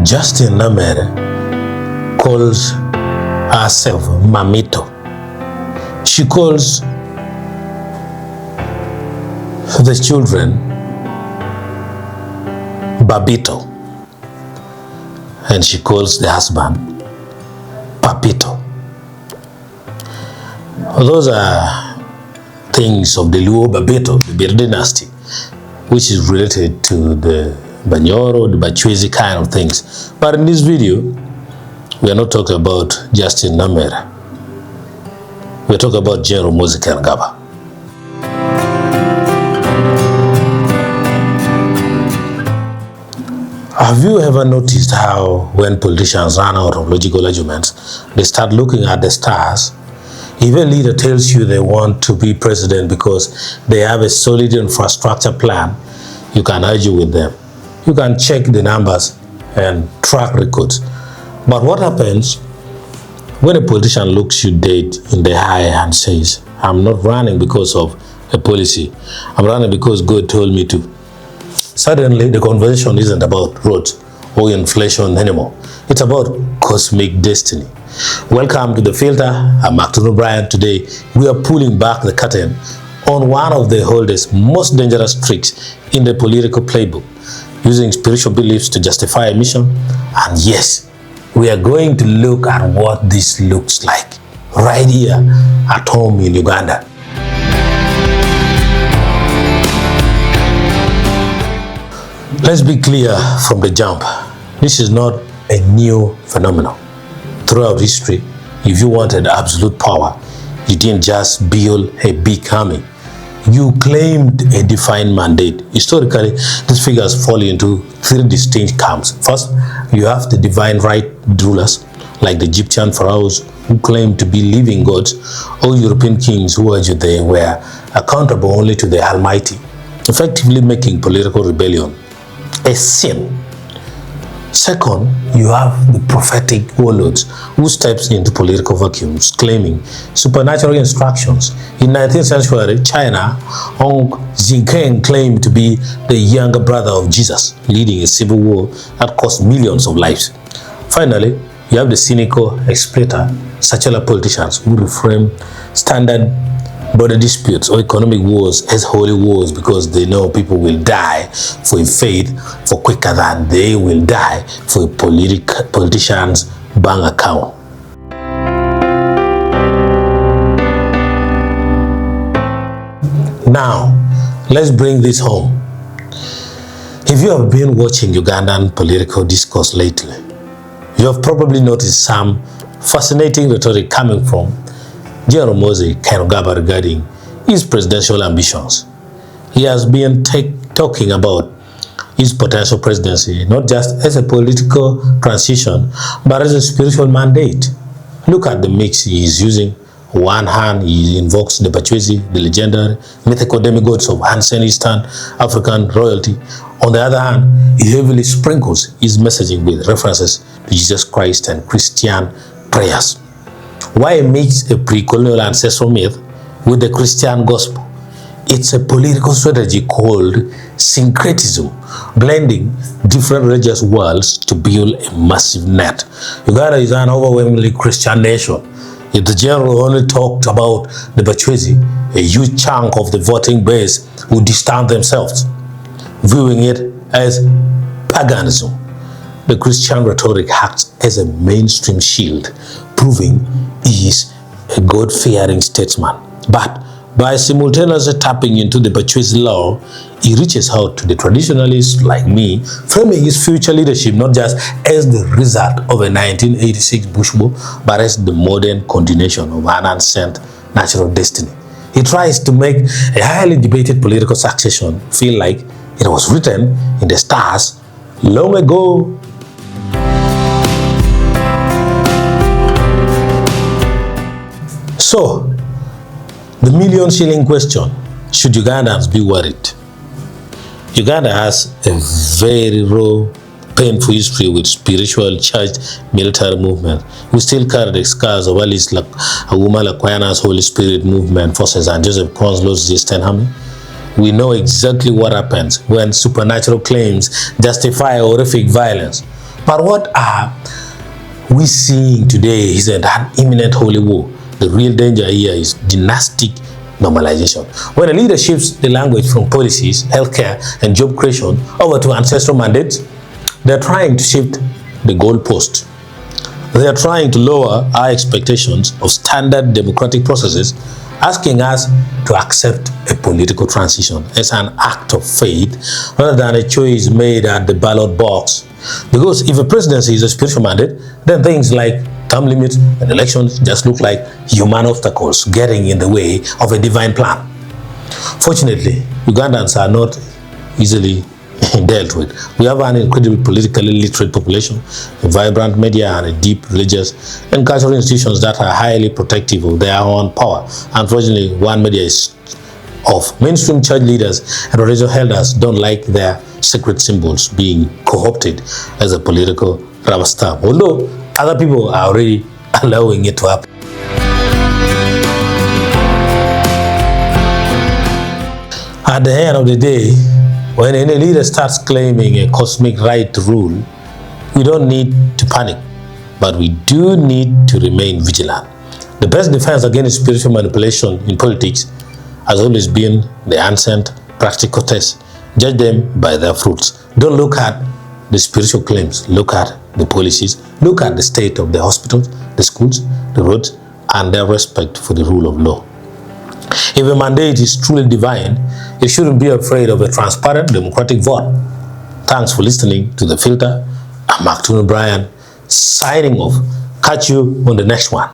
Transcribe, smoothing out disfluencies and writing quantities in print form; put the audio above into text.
Justin Namere calls herself Mamito. She calls the children Babito. And she calls the husband Papito. Those are things of the Luo Babito, the Bir dynasty, which is related to the Banyoro, the Bachwezi kind of things. But in this video, we are not talking about Justin Namere. We are talking about General Muhoozi Kangaba. Have you ever noticed how when politicians run out of logical arguments, they start looking at the stars? If a leader tells you they want to be president because they have a solid infrastructure plan, you can argue with them. You can check the numbers and track records. But what happens when a politician looks you dead in the eye and says, I'm not running because of a policy, I'm running because God told me to? Suddenly, the conversation isn't about roads or inflation anymore. It's about cosmic destiny. Welcome to The Filter. I'm Acton O'Brien. Today, we are pulling back the curtain on one of the oldest, most dangerous tricks in the political playbook, using spiritual beliefs to justify a mission. And yes, we are going to look at what this looks like right here at home in Uganda. Let's be clear from the jump. This is not a new phenomenon. Throughout history, if you wanted absolute power, you didn't just build a big army. You claimed a defined mandate. Historically, these figures fall into three distinct camps. First, you have the divine right rulers, like the Egyptian pharaohs who claimed to be living gods, or European kings who argued they were accountable only to the Almighty, effectively making political rebellion a sin. Second, you have the prophetic warlords who steps into political vacuums claiming supernatural instructions. In 19th century China, Hong Xinkeng claimed to be the younger brother of Jesus, leading a civil war that cost millions of lives. Finally, you have the cynical exploiter, secular politicians who reframe standard border disputes or economic wars as holy wars because they know people will die for a faith for quicker than they will die for a politician's bank account. Now, let's bring this home. If you have been watching Ugandan political discourse lately, you have probably noticed some fascinating rhetoric coming from General Muhoozi Kangaba regarding his presidential ambitions. He has been talking about his potential presidency not just as a political transition, but as a spiritual mandate. Look at the mix he is using. On one hand, he invokes the Bachwezi, the legendary mythical demigods of ancient Eastern African royalty. On the other hand, he heavily sprinkles his messaging with references to Jesus Christ and Christian prayers. Why mix a pre-colonial ancestral myth with the Christian gospel? It's a political strategy called syncretism, blending different religious worlds to build a massive net. Uganda is an overwhelmingly Christian nation. If the general only talked about the Bachwezi, a huge chunk of the voting base would distance themselves, viewing it as paganism. The Christian rhetoric acts as a mainstream shield, proving he is a God-fearing statesman. But by simultaneously tapping into the Bachwezi law, he reaches out to the traditionalists like me, framing his future leadership not just as the result of a 1986 Bush war, but as the modern continuation of an ancient natural destiny. He tries to make a highly debated political succession feel like it was written in the stars long ago. So, the million-shilling question, should Ugandans be worried? Uganda has a very raw, painful history with spiritual charged military movement. We still carry the scars of Alice like Aguma Lakwayana's Holy Spirit movement forces and Joseph Konslow's Eastern Army. We know exactly what happens when supernatural claims justify horrific violence. But what are we seeing today is that imminent holy war. The real danger here is dynastic normalization. When a leader shifts the language from policies, healthcare, and job creation over to ancestral mandates, they're trying to shift the goalpost. They are trying to lower our expectations of standard democratic processes, asking us to accept a political transition as an act of faith rather than a choice made at the ballot box. Because if a presidency is a spiritual mandate, then things like term limits and elections just look like human obstacles getting in the way of a divine plan. Fortunately, Ugandans are not easily dealt with. We have an incredibly politically literate population, a vibrant media, and a deep religious and cultural institutions that are highly protective of their own power. Unfortunately, one media is of mainstream church leaders and religious elders don't like their sacred symbols being co-opted as a political rubber stamp, although other people are already allowing it to happen. At the end of the day, when any leader starts claiming a cosmic right to rule, we don't need to panic, but we do need to remain vigilant. The best defense against spiritual manipulation in politics has always been the ancient practical test. Judge them by their fruits. Don't look at the spiritual claims. Look at the policies. Look at the state of the hospitals, the schools, the roads, and their respect for the rule of law. If a mandate is truly divine, it shouldn't be afraid of a transparent democratic vote. Thanks for listening to The Filter. I'm Mark O'Brien, signing off. Catch you on the next one.